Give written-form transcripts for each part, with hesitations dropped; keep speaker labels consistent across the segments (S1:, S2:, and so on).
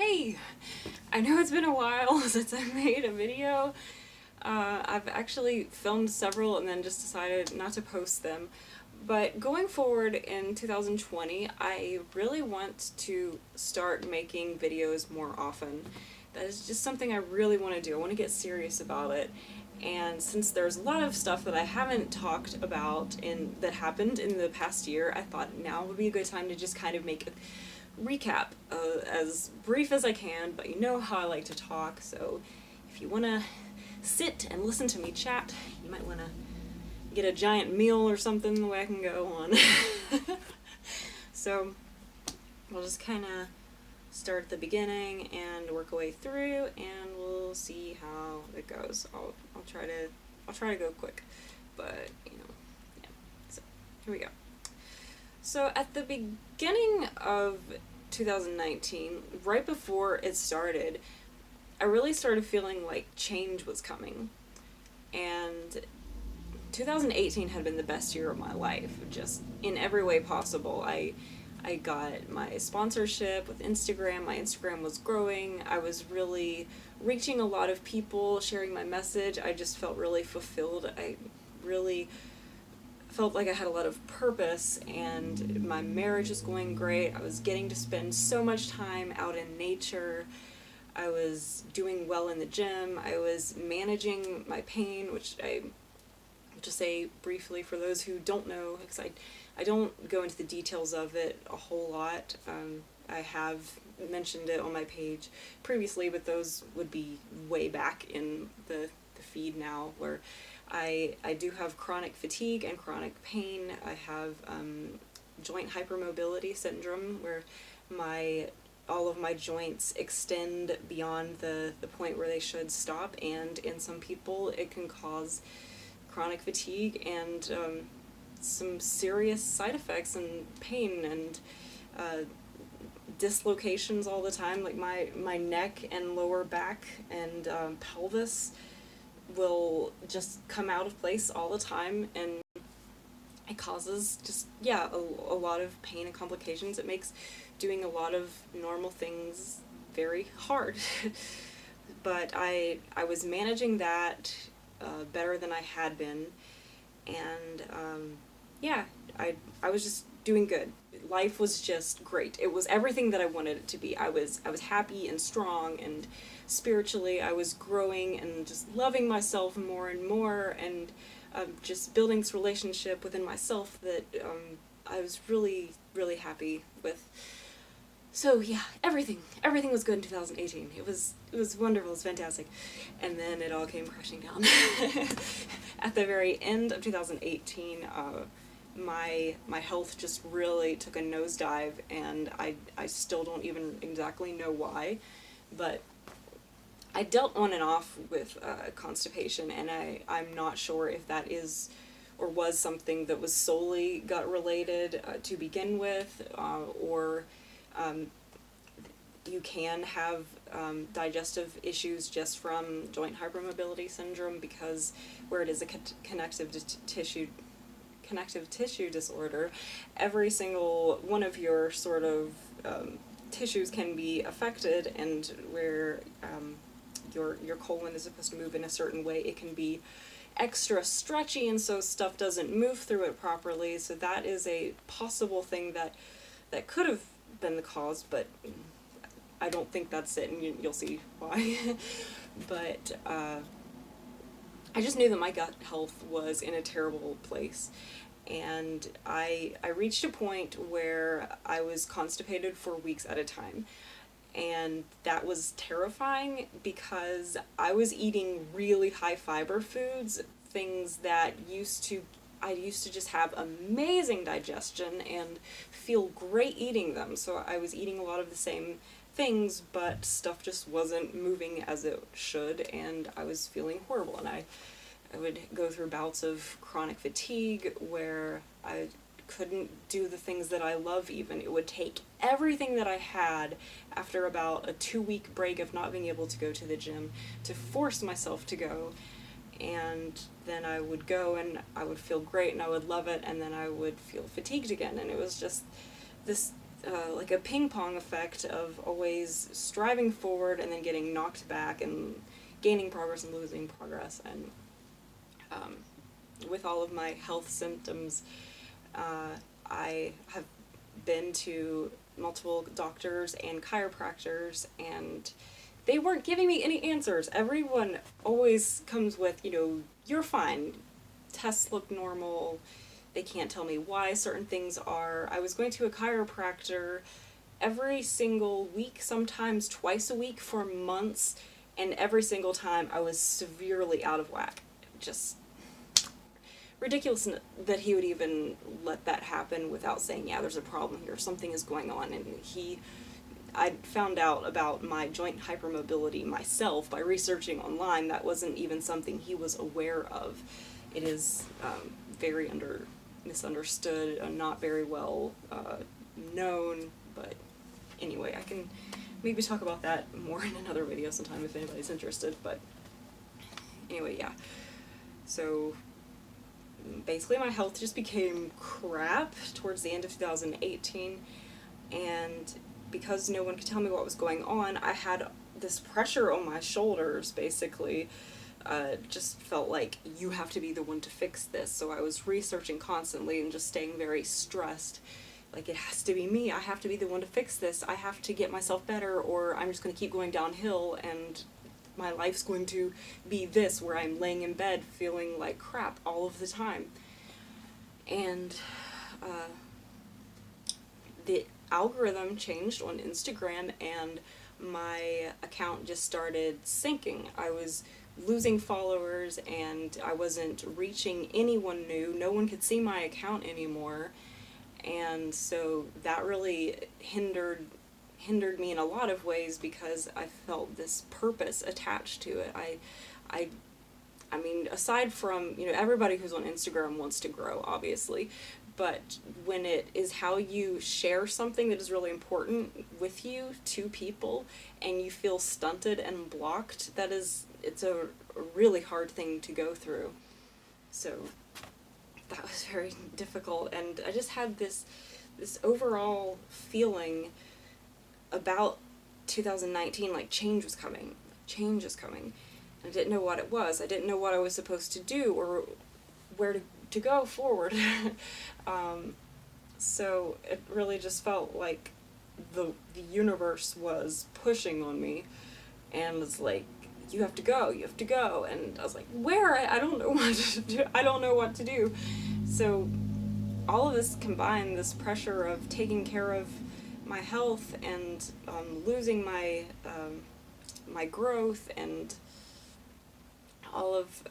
S1: Hey! I know it's been a while since I made a video. I've actually filmed several and then just decided not to post them. But going forward in 2020, I really want to start making videos more often. That is just something I really want to do. I want to get serious about it. And since there's a lot of stuff that I haven't talked about that happened in the past year, I thought now would be a good time to just kind of make a recap, as brief as I can, but you know how I like to talk, so if you want to sit and listen to me chat, you might want to get a giant meal or something the way I can go on. So we'll just kind of start at the beginning and work our way through, and we'll see how it goes. I'll try to go quick, but yeah. So here we go. So at the beginning of 2019, right before it started, I really started feeling like change was coming. And 2018 had been the best year of my life, just in every way possible. I got my sponsorship with Instagram. My Instagram was growing. I was really reaching a lot of people, sharing my message. I just felt really fulfilled. I really felt like I had a lot of purpose, and my marriage was going great. I was getting to spend so much time out in nature. I was doing well in the gym. I was managing my pain, which I just say briefly for those who don't know, because I don't go into the details of it a whole lot. I have mentioned it on my page previously, but those would be way back in the feed now, where I do have chronic fatigue and chronic pain. I have joint hypermobility syndrome, where all of my joints extend beyond the point where they should stop, and in some people it can cause chronic fatigue and some serious side effects and pain and dislocations all the time. Like my neck and lower back and pelvis will just come out of place all the time, and it causes just, yeah, a lot of pain and complications. It makes doing a lot of normal things very hard. But I was managing that better than I had been, and yeah, I was just doing good. Life was just great. It was everything that I wanted it to be. I was happy and strong, and spiritually I was growing and just loving myself more and more, and just building this relationship within myself that I was really, really happy with. So yeah, everything was good in 2018. It was wonderful. It was fantastic. And then it all came crashing down. At the very end of 2018, my health just really took a nosedive, and I still don't even exactly know why, but I dealt on and off with constipation, and I'm not sure if that is or was something that was solely gut related to begin with, or you can have digestive issues just from joint hypermobility syndrome, because where it is a connective tissue disorder, every single one of your sort of tissues can be affected, and where your colon is supposed to move in a certain way, it can be extra stretchy, and so stuff doesn't move through it properly. So that is a possible thing that could have been the cause, but I don't think that's it, and you'll see why. But I just knew that my gut health was in a terrible place, and I reached a point where I was constipated for weeks at a time. And that was terrifying, because I was eating really high fiber foods, things that I used to just have amazing digestion and feel great eating them. So I was eating a lot of the same things, but stuff just wasn't moving as it should, and I was feeling horrible. And I would go through bouts of chronic fatigue where I couldn't do the things that I love even. It would take everything that I had after about a 2-week break of not being able to go to the gym to force myself to go. And then I would go and I would feel great and I would love it, and then I would feel fatigued again. And it was just this like a ping pong effect of always striving forward and then getting knocked back and gaining progress and losing progress. And with all of my health symptoms, I have been to multiple doctors and chiropractors, and they weren't giving me any answers. Everyone always comes with, you're fine. Tests look normal. They can't tell me why certain things are. I was going to a chiropractor every single week, sometimes twice a week for months, and every single time I was severely out of whack. Just ridiculous that he would even let that happen without saying, yeah, there's a problem here, something is going on. And I found out about my joint hypermobility myself by researching online. That wasn't even something he was aware of. It is very misunderstood and not very well known, but anyway, I can maybe talk about that more in another video sometime if anybody's interested. But anyway, yeah. So basically my health just became crap towards the end of 2018, and because no one could tell me what was going on, I had this pressure on my shoulders, basically. Just felt like, you have to be the one to fix this. So I was researching constantly and just staying very stressed. Like, it has to be me. I have to be the one to fix this. I have to get myself better, or I'm just going to keep going downhill, and my life's going to be this, where I'm laying in bed feeling like crap all of the time. And the algorithm changed on Instagram, and my account just started sinking. I was losing followers, and I wasn't reaching anyone new. No one could see my account anymore, and so that really hindered me in a lot of ways, because I felt this purpose attached to it. I mean, aside from, everybody who's on Instagram wants to grow, obviously, but when it is how you share something that is really important with you to people, and you feel stunted and blocked, it's a really hard thing to go through. So that was very difficult, and I just had this overall feeling about 2019, like change was coming. I didn't know what it was. I didn't know what I was supposed to do or where to go forward. So it really just felt like the universe was pushing on me, and was like, you have to go. And I was like, where? I don't know what to do. I don't know what to do. So all of this combined, this pressure of taking care of my health and losing my growth and all of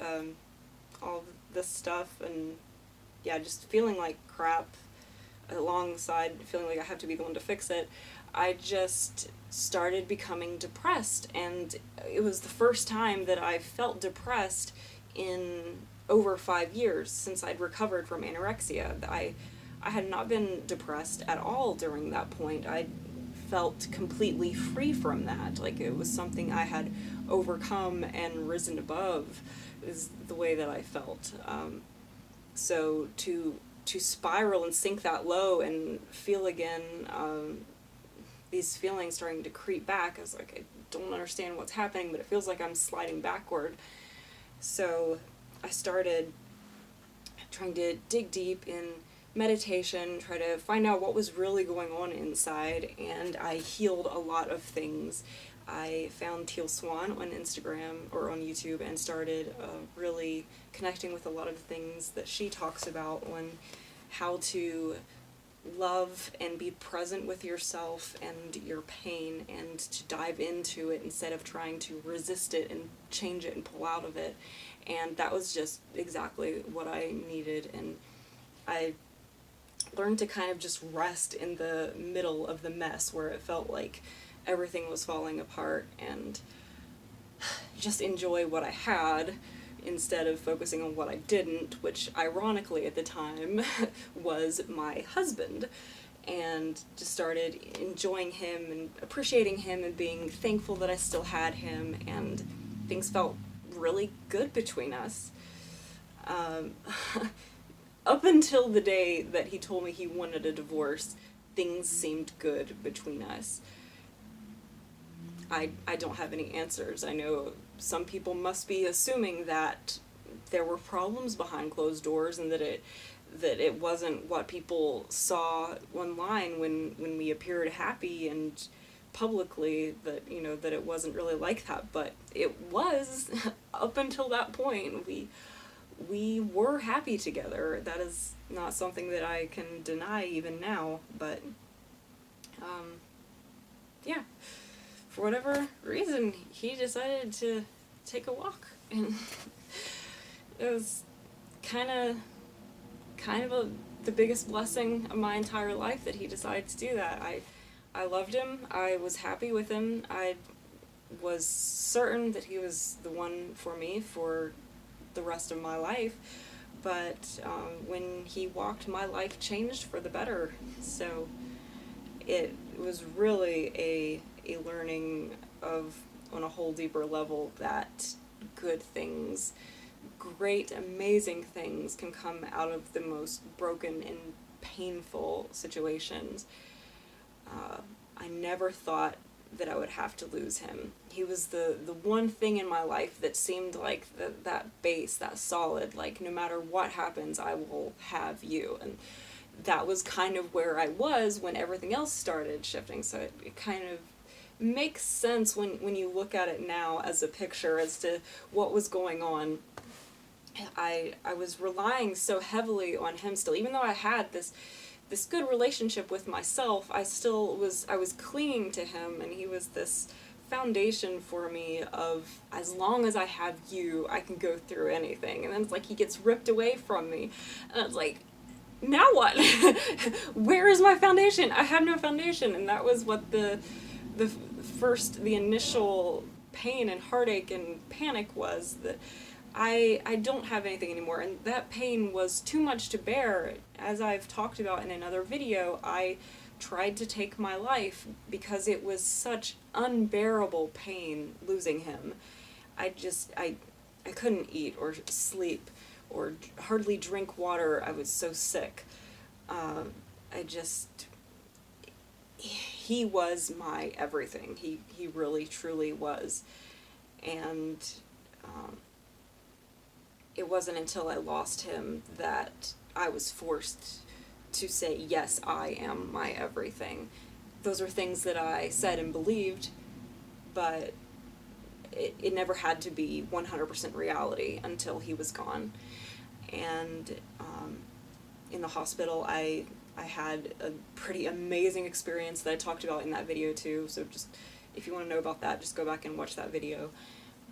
S1: this stuff, and yeah, just feeling like crap alongside feeling like I have to be the one to fix it, I just started becoming depressed. And it was the first time that I felt depressed in over 5 years since I'd recovered from anorexia. I had not been depressed at all during that point. I felt completely free from that. Like, it was something I had overcome and risen above, is the way that I felt. So to spiral and sink that low and feel again these feelings starting to creep back, I was like, I don't understand what's happening, but it feels like I'm sliding backward. So I started trying to dig deep in meditation, try to find out what was really going on inside, and I healed a lot of things. I found Teal Swan on Instagram or on YouTube and started really connecting with a lot of the things that she talks about on how to love and be present with yourself and your pain, and to dive into it instead of trying to resist it and change it and pull out of it. And that was just exactly what I needed, and I learned to kind of just rest in the middle of the mess where it felt like everything was falling apart, and just enjoy what I had instead of focusing on what I didn't, which ironically at the time was my husband, and just started enjoying him and appreciating him and being thankful that I still had him, and things felt really good between us. Up until the day that he told me he wanted a divorce, things seemed good between us. I don't have any answers. I know some people must be assuming that there were problems behind closed doors, and that it wasn't what people saw online when we appeared happy and publicly, that, you know, that it wasn't really like that. But it was up until that point. We were happy together. That is not something that I can deny even now. But yeah, for whatever reason, he decided to take a walk, and it was kind of the biggest blessing of my entire life that he decided to do that. I loved him. I was happy with him. I was certain that he was the one for me for the rest of my life. But when he walked, my life changed for the better. So it was really a learning of, on a whole deeper level, that good things, great, amazing things can come out of the most broken and painful situations. I never thought that I would have to lose him. He was the one thing in my life that seemed like that base, that solid, like, no matter what happens, I will have you. And that was kind of where I was when everything else started shifting. So it kind of makes sense when you look at it now as a picture as to what was going on. I was relying so heavily on him still, even though I had this good relationship with myself. I was clinging to him, and he was this foundation for me of, as long as I have you, I can go through anything. And then it's like he gets ripped away from me, and it's like, now what? Where is my foundation? I have no foundation. And that was what the initial pain and heartache and panic was, that I don't have anything anymore. And that pain was too much to bear. As I've talked about in another video, I tried to take my life because it was such unbearable pain losing him. I couldn't eat or sleep or hardly drink water. I was so sick. He was my everything. He really, truly was. And it wasn't until I lost him that I was forced to say, yes, I am my everything. Those are things that I said and believed, but it never had to be 100% reality until he was gone. And in the hospital, I had a pretty amazing experience that I talked about in that video too. So just, if you want to know about that, just go back and watch that video.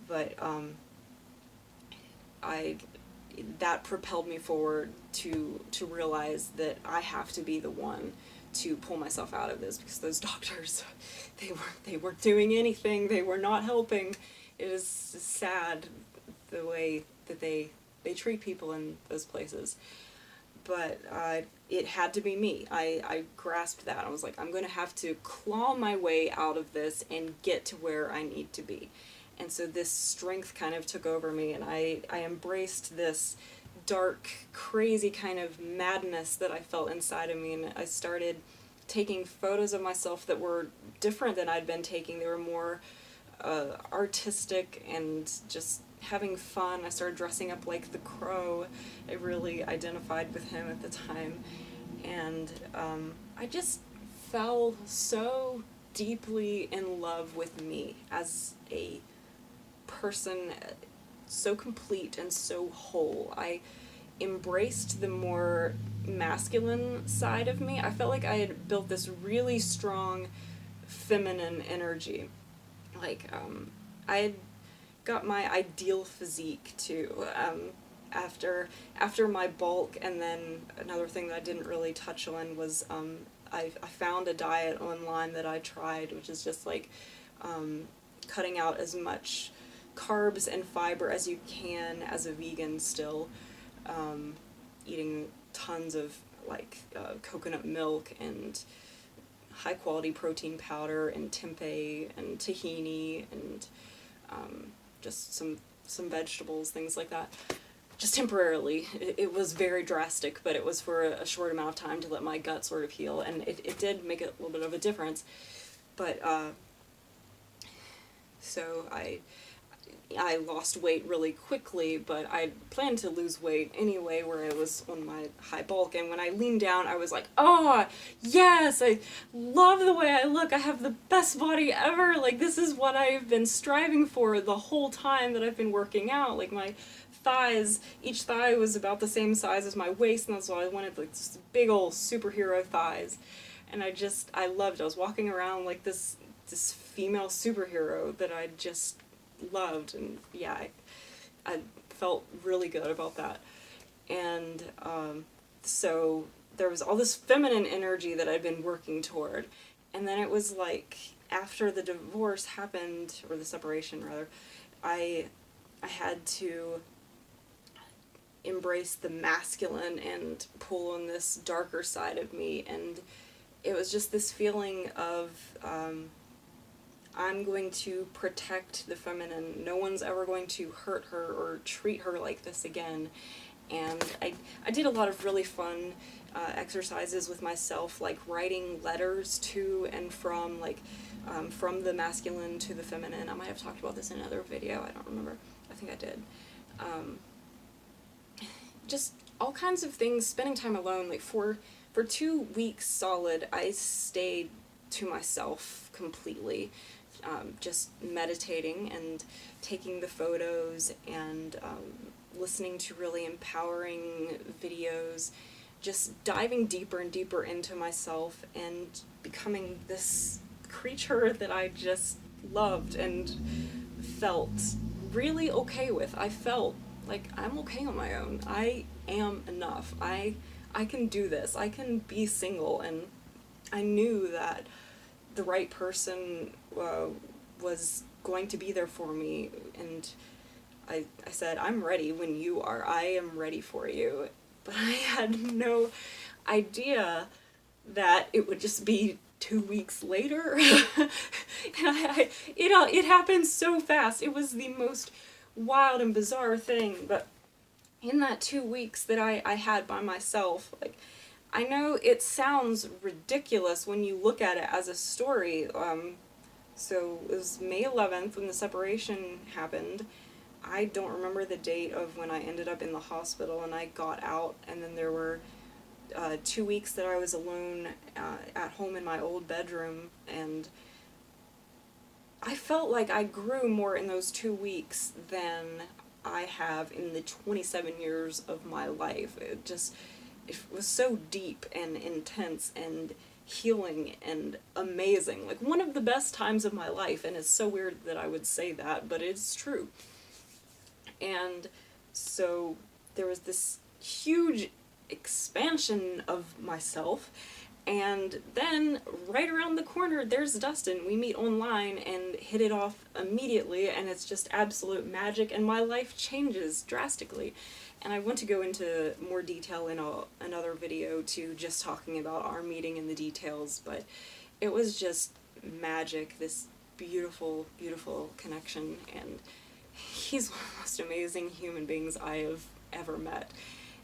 S1: But that propelled me forward to realize that I have to be the one to pull myself out of this, because those doctors, they weren't doing anything. They were not helping. It is sad the way that they treat people in those places. But it had to be me. I grasped that. I was like, I'm going to have to claw my way out of this and get to where I need to be. And so this strength kind of took over me, and I embraced this dark, crazy kind of madness that I felt inside of me, and I started taking photos of myself that were different than I'd been taking. They were more artistic and just having fun. I started dressing up like the Crow. I really identified with him at the time. And I just fell so deeply in love with me as a person, so complete and so whole. I embraced the more masculine side of me. I felt like I had built this really strong feminine energy. Like, I had got my ideal physique too, after my bulk. And then another thing that I didn't really touch on was I found a diet online that I tried, which is just like cutting out as much carbs and fiber as you can as a vegan still, eating tons of like coconut milk and high quality protein powder and tempeh and tahini and just some vegetables, things like that. just temporarily. It was very drastic, but it was for a short amount of time to let my gut sort of heal, and it did make a little bit of a difference. But, so I lost weight really quickly, but I planned to lose weight anyway where I was on my high bulk, and when I leaned down I was like, oh, yes, I love the way I look, I have the best body ever, like this is what I've been striving for the whole time that I've been working out. Like my thighs, each thigh was about the same size as my waist, and that's why I wanted like this big old superhero thighs, and I loved it. I was walking around like this female superhero that I just loved, and yeah, I felt really good about that. And so there was all this feminine energy that I'd been working toward, and then it was like after the divorce happened, or the separation rather, I had to embrace the masculine and pull on this darker side of me, and it was just this feeling of I'm going to protect the feminine. No one's ever going to hurt her or treat her like this again. And I did a lot of really fun exercises with myself, like writing letters to and from, like from the masculine to the feminine. I might have talked about this in another video, I don't remember. I think I did. Just all kinds of things, spending time alone. Like for 2 weeks solid, I stayed to myself completely. Just meditating and taking the photos and listening to really empowering videos, just diving deeper and deeper into myself and becoming this creature that I just loved and felt really okay with. I felt like I'm okay on my own. I am enough. I can do this. I can be single, and I knew that the right person was going to be there for me, and I said, I'm ready when you are. I am ready for you. But I had no idea that it would just be 2 weeks later. And it happened so fast. It was the most wild and bizarre thing, but in that 2 weeks that I had by myself, like, I know it sounds ridiculous when you look at it as a story. So it was May 11th when the separation happened. I don't remember the date of when I ended up in the hospital and I got out, and then there were 2 weeks that I was alone at home in my old bedroom, and I felt like I grew more in those 2 weeks than I have in the 27 years of my life. It was so deep and intense and healing and amazing. Like, one of the best times of my life, and it's so weird that I would say that, but it's true. And so there was this huge expansion of myself, and then right around the corner there's Dustin. We meet online and hit it off immediately, and it's just absolute magic, and my life changes drastically. And I want to go into more detail in another video too, just talking about our meeting and the details, but it was just magic, this beautiful, beautiful connection, and he's one of the most amazing human beings I have ever met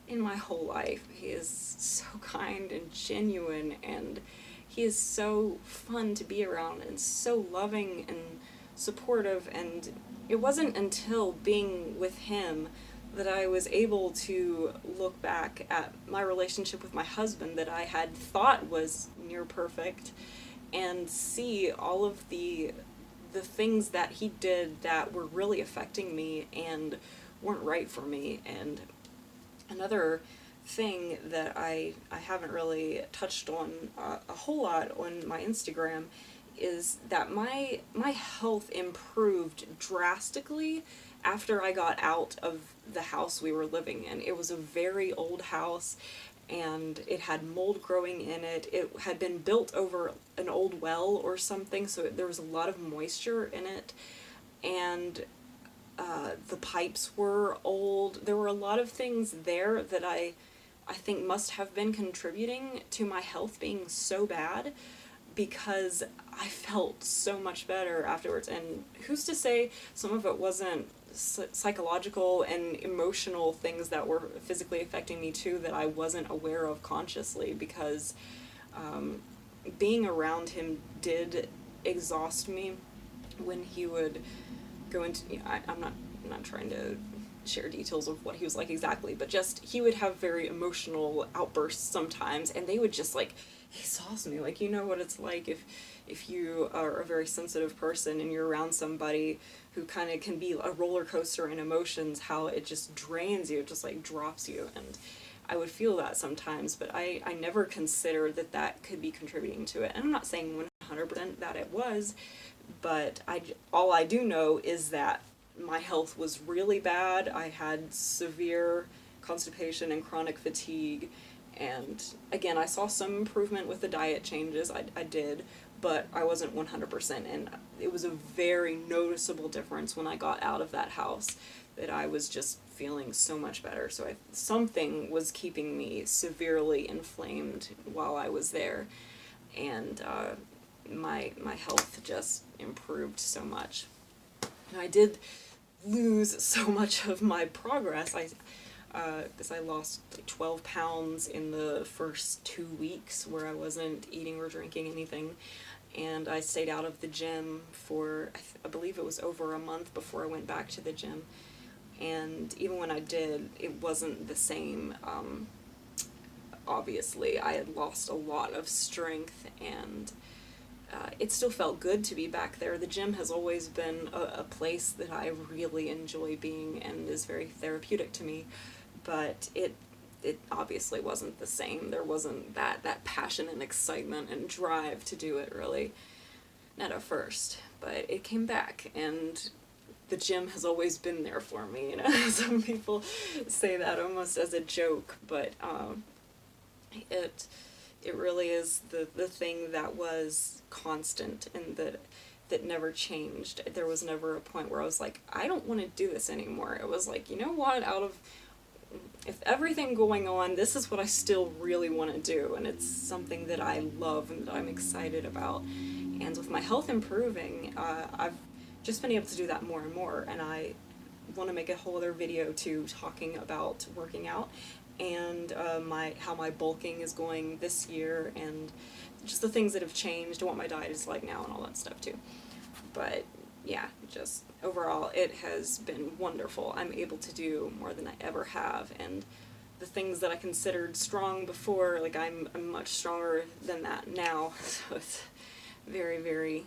S1: in my whole life. He is so kind and genuine, and he is so fun to be around and so loving and supportive, and it wasn't until being with him that I was able to look back at my relationship with my husband that I had thought was near perfect and see all of the things that he did that were really affecting me and weren't right for me. And another thing that I haven't really touched on a whole lot on my Instagram is that my health improved drastically after I got out of the house we were living in. It was a very old house, and it had mold growing in it. It had been built over an old well or something, so there was a lot of moisture in it, and the pipes were old. There were a lot of things there that I think must have been contributing to my health being so bad, because I felt so much better afterwards. And who's to say some of it wasn't psychological and emotional things that were physically affecting me too that I wasn't aware of consciously, because being around him did exhaust me when he would go into, I'm not trying to share details of what he was like exactly, but just he would have very emotional outbursts sometimes, and they would just like exhaust me. Like, you know what it's like if you are a very sensitive person and you're around somebody who kind of can be a roller coaster in emotions, how it just drains you, it just like drops you. And I would feel that sometimes, but I never considered that that could be contributing to it. And I'm not saying 100% that it was, but all I do know is that my health was really bad. I had severe constipation and chronic fatigue. And again, I saw some improvement with the diet changes, I did, but I wasn't 100%. And it was a very noticeable difference when I got out of that house, that I was just feeling so much better. So something was keeping me severely inflamed while I was there. And my health just improved so much. And I did lose so much of my progress. Because I lost like 12 pounds in the first 2 weeks where I wasn't eating or drinking anything. And I stayed out of the gym for, I believe it was over a month before I went back to the gym. And even when I did, it wasn't the same. Obviously, I had lost a lot of strength, and it still felt good to be back there. The gym has always been a place that I really enjoy being and is very therapeutic to me, but it obviously wasn't the same. There wasn't that passion and excitement and drive to do it, really. Not at first, but it came back, and the gym has always been there for me, you know. Some people say that almost as a joke, but it really is the thing that was constant and that never changed. There was never a point where I was like, I don't want to do this anymore. It was like, you know what, if everything going on, this is what I still really want to do, and it's something that I love and that I'm excited about. And with my health improving, I've just been able to do that more and more, and I want to make a whole other video too, talking about working out and how my bulking is going this year, and just the things that have changed, and what my diet is like now, and all that stuff too. But yeah, just overall, it has been wonderful. I'm able to do more than I ever have, and the things that I considered strong before, like I'm much stronger than that now. So it's very, very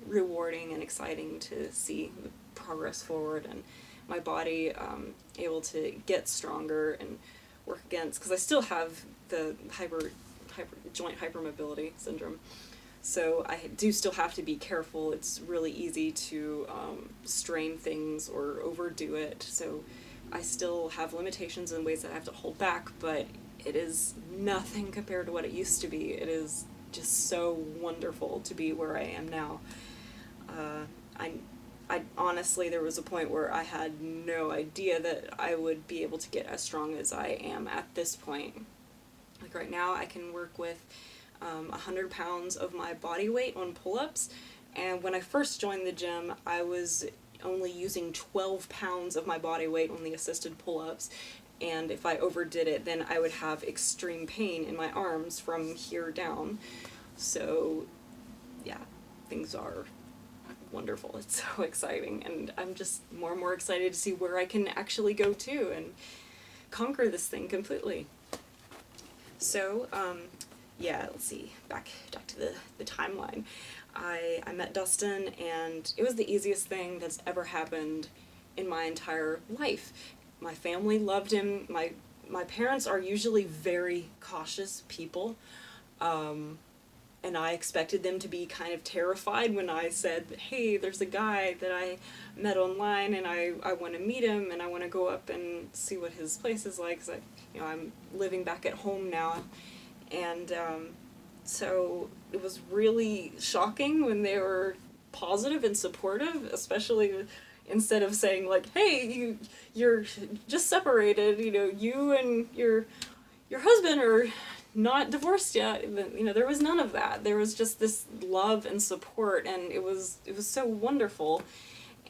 S1: rewarding and exciting to see the progress forward, and my body able to get stronger and work against, because I still have the joint hypermobility syndrome. So I do still have to be careful. It's really easy to strain things or overdo it. So I still have limitations in ways that I have to hold back, but it is nothing compared to what it used to be. It is just so wonderful to be where I am now. I honestly, there was a point where I had no idea that I would be able to get as strong as I am at this point. Like right now, I can work with 100 pounds of my body weight on pull-ups, and when I first joined the gym, I was only using 12 pounds of my body weight on the assisted pull-ups, and if I overdid it, then I would have extreme pain in my arms from here down. So yeah, things are wonderful. It's so exciting, and I'm just more and more excited to see where I can actually go to and conquer this thing completely. So yeah, let's see, back to the timeline. I met Dustin, and it was the easiest thing that's ever happened in my entire life. My family loved him. My parents are usually very cautious people, and I expected them to be kind of terrified when I said, hey, there's a guy that I met online, and I want to meet him, and I want to go up and see what his place is like, because I'm living back at home now. And so it was really shocking when they were positive and supportive, especially instead of saying like, hey, you're just separated, you know, you and your husband are not divorced yet. You know, there was none of that. There was just this love and support, and it was so wonderful.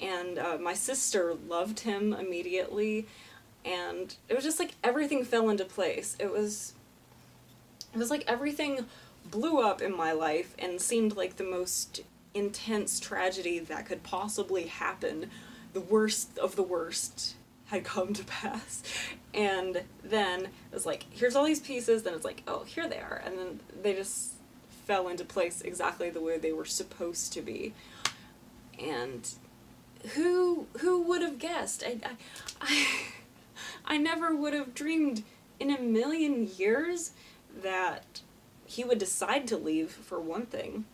S1: And my sister loved him immediately, and it was just like everything fell into place. It was like everything blew up in my life and seemed like the most intense tragedy that could possibly happen. The worst of the worst had come to pass. And then it was like, here's all these pieces, then it's like, oh, here they are. And then they just fell into place exactly the way they were supposed to be. And who would have guessed? I never would have dreamed in a million years that he would decide to leave, for one thing,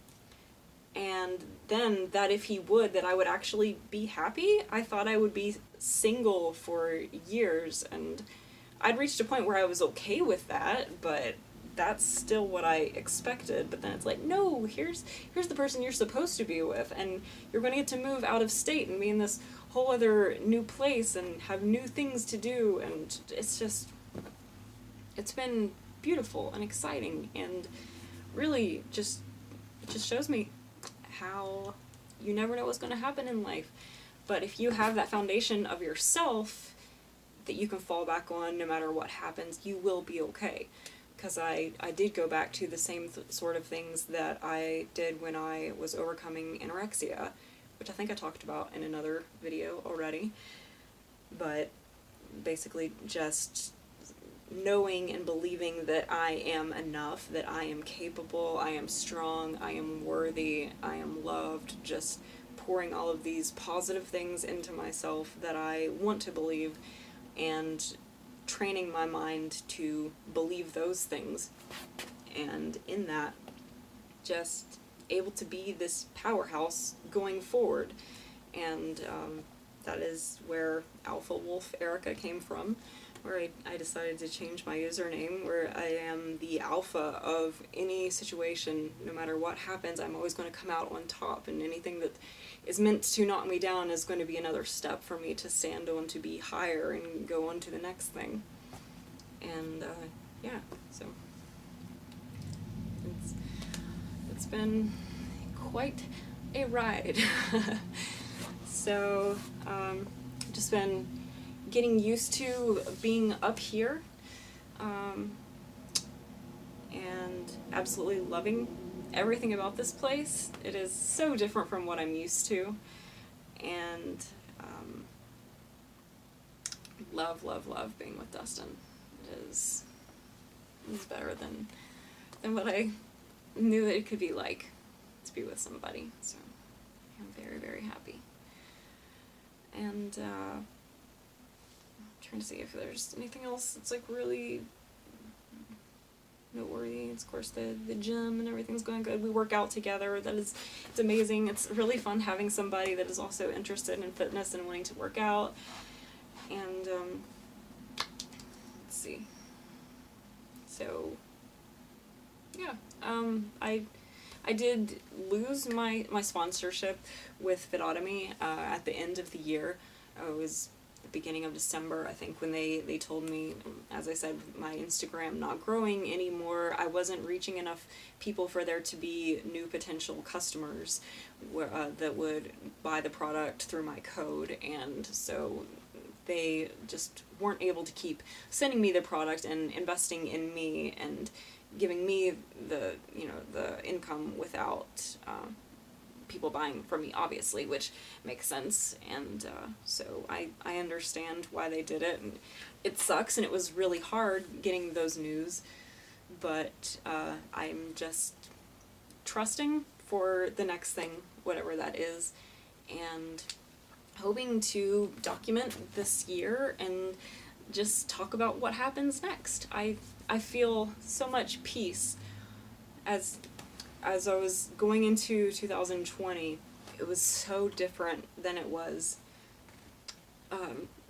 S1: and then that if he would, that I would actually be happy. I thought I would be single for years, and I'd reached a point where I was okay with that, but that's still what I expected. But then it's like, no, here's the person you're supposed to be with, and you're going to get to move out of state and be in this whole other new place and have new things to do, and it's been beautiful and exciting, and really it just shows me how you never know what's going to happen in life. But if you have that foundation of yourself that you can fall back on no matter what happens, you will be okay. Because I did go back to the same sort of things that I did when I was overcoming anorexia, which I think I talked about in another video already. But basically just knowing and believing that I am enough, that I am capable, I am strong, I am worthy, I am loved, just pouring all of these positive things into myself that I want to believe, and training my mind to believe those things, and in that, just able to be this powerhouse going forward. And that is where Alpha Wolf Erica came from, where I decided to change my username, where I am the alpha of any situation. No matter what happens, I'm always going to come out on top, and anything that is meant to knock me down is going to be another step for me to stand on, to be higher and go on to the next thing. And yeah, so it's been quite a ride. So just been getting used to being up here, and absolutely loving everything about this place. It is so different from what I'm used to, and love being with Dustin. It is better than what I knew that it could be like to be with somebody, so I'm very, very happy. And trying to see if there's anything else that's like really noteworthy. It's, of course, the gym and everything's going good. We work out together. It's amazing. It's really fun having somebody that is also interested in fitness and wanting to work out. And let's see. So yeah, I did lose my sponsorship with Fitotomy at the end of the year. It was the beginning of December, I think, when they told me, as I said, my Instagram not growing anymore. I wasn't reaching enough people for there to be new potential customers that would buy the product through my code, and so they just weren't able to keep sending me the product and investing in me and giving me the income without people buying from me, obviously, which makes sense. And so I understand why they did it, and it sucks, and it was really hard getting those news, but I'm just trusting for the next thing, whatever that is, and hoping to document this year and just talk about what happens next. I feel so much peace as I was going into 2020. It was so different than it was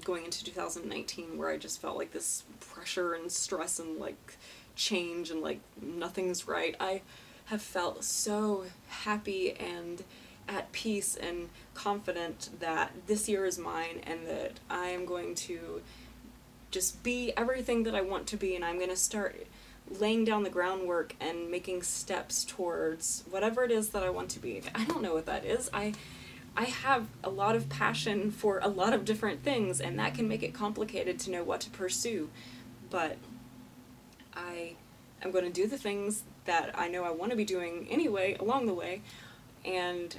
S1: going into 2019, where I just felt like this pressure and stress and like change and like nothing's right. I have felt so happy and at peace and confident that this year is mine, and that I am going to just be everything that I want to be, and I'm going to start laying down the groundwork and making steps towards whatever it is that I want to be. I don't know what that is. I have a lot of passion for a lot of different things, and that can make it complicated to know what to pursue. But I'm going to do the things that I know I want to be doing anyway along the way, and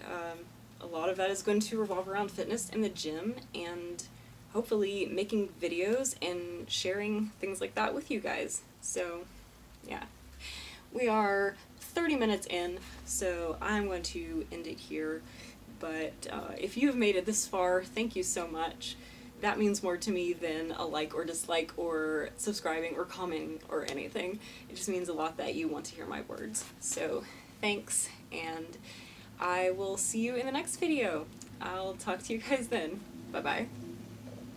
S1: a lot of that is going to revolve around fitness in the gym, and hopefully making videos and sharing things like that with you guys. So, yeah. We are 30 minutes in, so I'm going to end it here. But if you have made it this far, thank you so much. That means more to me than a like or dislike or subscribing or commenting or anything. It just means a lot that you want to hear my words. So thanks, and I will see you in the next video. I'll talk to you guys then. Bye-bye.